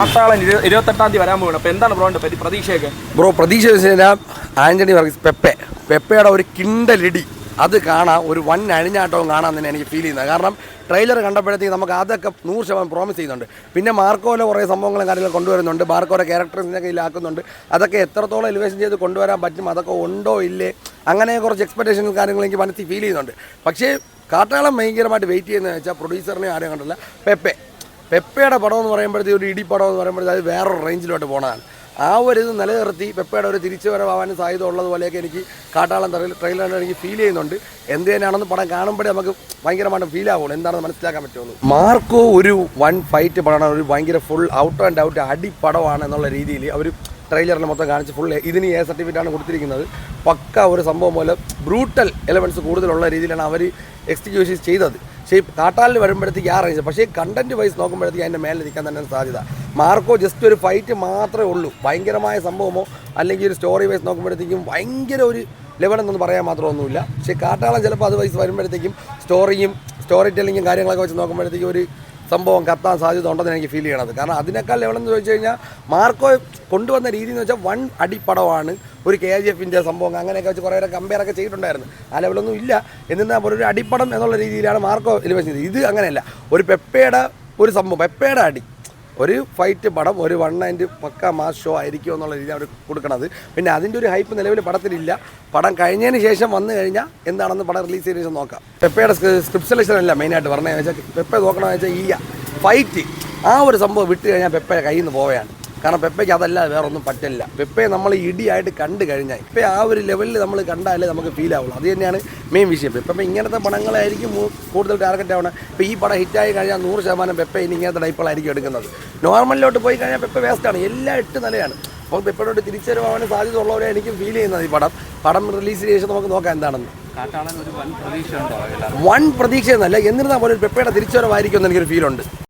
കാട്ടാളൻ 28-ാം തീയതി വരാൻ പോകണം. അപ്പോൾ എന്താണ് ബ്രോൻ്റെ പ്രതീക്ഷയൊക്കെ? ബ്രോ പ്രതീക്ഷ വെച്ച് കഴിഞ്ഞാൽ ആൻ്റണി വർഗീസ് പെപ്പയുടെ ഒരു കിണ്ടലിടി അത് കാണാം, ഒരു വൻ അഴിഞ്ഞാട്ടവും കാണാൻ തന്നെ എനിക്ക് ഫീൽ ചെയ്യുന്നത്. കാരണം ട്രെയിലർ കണ്ടപ്പോഴത്തേക്ക് നമുക്ക് അതൊക്കെ 100% പ്രോമിസ് ചെയ്യുന്നുണ്ട്. പിന്നെ മാർക്കോയിലെ കുറേ സംഭവങ്ങളും കാര്യങ്ങളും കൊണ്ടുവരുന്നുണ്ട്, മാർക്കോയുടെ ക്യാരക്ടറിനെ കയ്യിലാക്കുന്നുണ്ട്. അതൊക്കെ എത്രത്തോളം എലിവേഷൻ ചെയ്ത് കൊണ്ടുവരാൻ പറ്റും, അതൊക്കെ ഉണ്ടോ ഇല്ലേ, അങ്ങനെ കുറച്ച് എക്സ്പെക്ടേഷൻസ് കാര്യങ്ങൾ എനിക്ക് മനസ്സിൽ ഫീൽ ചെയ്യുന്നുണ്ട്. പക്ഷേ കാട്ടാളം ഭയങ്കരമായിട്ട് വെയിറ്റ് ചെയ്യുന്നതെന്ന് വെച്ചാൽ പ്രൊഡ്യൂസറിനെ ആരും കണ്ടില്ല, പെപ്പയുടെ പടം എന്ന് പറയുമ്പോഴത്തേക്ക് ഒരു ഇടി പടം എന്ന് പറയുമ്പോഴത്തേക്ക് അത് വേറൊരു റേഞ്ചിലോട്ട് പോകണതാണ്. ആ ഒരു ഇത് നിലനിർത്തി പെപ്പയുടെ ഒരു തിരിച്ചുവരവാനും സാധ്യത ഉള്ളതുപോലെയൊക്കെ എനിക്ക് കാട്ടാളം ട്രെയിലറിൽ എനിക്ക് ഫീൽ ചെയ്യുന്നുണ്ട്. എന്ത് തന്നെയാണെന്ന് പടം കാണുമ്പോഴേ നമുക്ക് ഭയങ്കരമായിട്ട് ഫീൽ ആവുള്ളൂ, എന്താണെന്ന് മനസ്സിലാക്കാൻ പറ്റുള്ളൂ. മാർക്കോ ഒരു വൺ ഫൈറ്റ് പടമാണ്, ഒരു ഭയങ്കര ഫുൾ ഔട്ട് ആൻഡ് ഔട്ട് അടിപ്പടമാണ് എന്നുള്ള രീതിയിൽ അവർ ട്രെയിലറിൽ മൊത്തം കാണിച്ച് ഫുൾ ഇതിന് എ സർട്ടിഫിക്കറ്റാണ് കൊടുത്തിരിക്കുന്നത്. പക്ക ഒരു സംഭവം പോലെ ബ്രൂട്ടൽ എലമെൻറ്റ്സ് കൂടുതലുള്ള രീതിയിലാണ് അവർ എക്സിക്യൂഷൻ ചെയ്തത്. പക്ഷേ കാട്ടാലിൽ വരുമ്പോഴത്തേക്ക് ആ റേഞ്ച്, പക്ഷേ കണ്ടൻറ്റ് വൈസ് നോക്കുമ്പോഴത്തേക്ക് അതിൻ്റെ മേലെ നിൽക്കാൻ തന്നെ സാധ്യത. മാർക്കോ ജസ്റ്റ് ഒരു ഫൈറ്റ് മാത്രമേ ഉള്ളൂ, ഭയങ്കരമായ സംഭവമോ അല്ലെങ്കിൽ ഒരു സ്റ്റോറി വൈസ് നോക്കുമ്പോഴത്തേക്കും ഭയങ്കര ഒരു ലെവലെന്നൊന്നും പറയാൻ മാത്രമൊന്നുമില്ല. പക്ഷേ കാട്ടാളം ചിലപ്പോൾ അത് വൈസ് വരുമ്പോഴത്തേക്കും സ്റ്റോറി ടെല്ലിങ്ങും കാര്യങ്ങളൊക്കെ വെച്ച് നോക്കുമ്പോഴത്തേക്കും ഒരു സംഭവം കത്താൻ സാധ്യത ഉണ്ടെന്ന് എനിക്ക് ഫീൽ ചെയ്യണത്. കാരണം അതിനേക്കാൾ ലെവലെന്ന് ചോദിച്ചു കഴിഞ്ഞാൽ മാർക്കോ കൊണ്ടുവന്ന രീതി എന്ന് വെച്ചാൽ വൺ അടിപ്പടമാണ്, ഒരു KGF സംഭവം അങ്ങനെയൊക്കെ വെച്ച് കുറേ കമ്പയർ ഒക്കെ ചെയ്തിട്ടുണ്ടായിരുന്നു. ആ ലെവലൊന്നും ഇല്ല. എന്നാൽ ഒരു അടിപ്പടം എന്നുള്ള രീതിയിലാണ് മാർക്കോ എലിവേഷൻ ചെയ്തത്. ഇത് അങ്ങനെയല്ല, ഒരു പെപ്പയുടെ ഒരു സംഭവം, പെപ്പയുടെ അടി ഒരു ഫൈറ്റ് പടം, ഒരു 1 പക്ക മാസ് ഷോ ആയിരിക്കും എന്നുള്ള രീതി അവർ കൊടുക്കണത്. പിന്നെ അതിൻ്റെ ഒരു ഹൈപ്പ് നിലവിൽ പടത്തിലില്ല. പടം കഴിഞ്ഞതിന് ശേഷം വന്നു കഴിഞ്ഞാൽ എന്താണെന്ന് പടം റിലീസ് ചെയ്തതിന് ശേഷം നോക്കാം. പെപ്പയുടെ സ്ക്രിപ്റ്റ് സെലക്ഷൻ അല്ല മെയിനായിട്ട് പറഞ്ഞതെന്ന് വെച്ചാൽ, പെപ്പ നോക്കണമെന്ന് വെച്ചാൽ ഈ ഫൈറ്റ് ആ ഒരു സംഭവം വിട്ട് കഴിഞ്ഞാൽ പെപ്പ കയ്യിൽ നിന്ന് പോവുകയാണ്. കാരണം പെപ്പയ്ക്ക് അതല്ല വേറെ ഒന്നും പറ്റില്ല. പെപ്പയെ നമ്മൾ ഇടിയായിട്ട് കണ്ടു കഴിഞ്ഞാൽ ഇപ്പം ആ ഒരു ലെവലിൽ നമ്മൾ കണ്ടാലേ നമുക്ക് ഫീൽ ആവുള്ളൂ. അത് തന്നെയാണ് മെയിൻ വിഷയം. പെപ്പ ഇങ്ങനത്തെ പടങ്ങളായിരിക്കും കൂടുതൽ ടാർഗറ്റ് ആവണം. ഇപ്പോൾ ഈ പടം ഹിറ്റായി കഴിഞ്ഞാൽ 100% പെപ്പ ഇനി ഇങ്ങനത്തെ ടൈപ്പുകളായിരിക്കും എടുക്കുന്നത്. നോർമലിലോട്ട് പോയി കഴിഞ്ഞാൽ പെപ്പ വേസ്റ്റാണ്, എല്ലാം 8 നിലയാണ്. അപ്പോൾ പെപ്പയോട്ട് തിരിച്ചുവരവാൻ സാധ്യത ഉള്ളവരെ എനിക്ക് ഫീൽ ചെയ്യുന്നത്. ഈ പടം റിലീസിന് ശേഷം നമുക്ക് നോക്കാം എന്താണെന്ന്. വൻ പ്രതീക്ഷ എന്നല്ല, എന്നിരുന്നാൽ പോലെ പെപ്പയുടെ തിരിച്ചുവരവായിരിക്കും എന്ന് എനിക്കൊരു ഫീലുണ്ട്.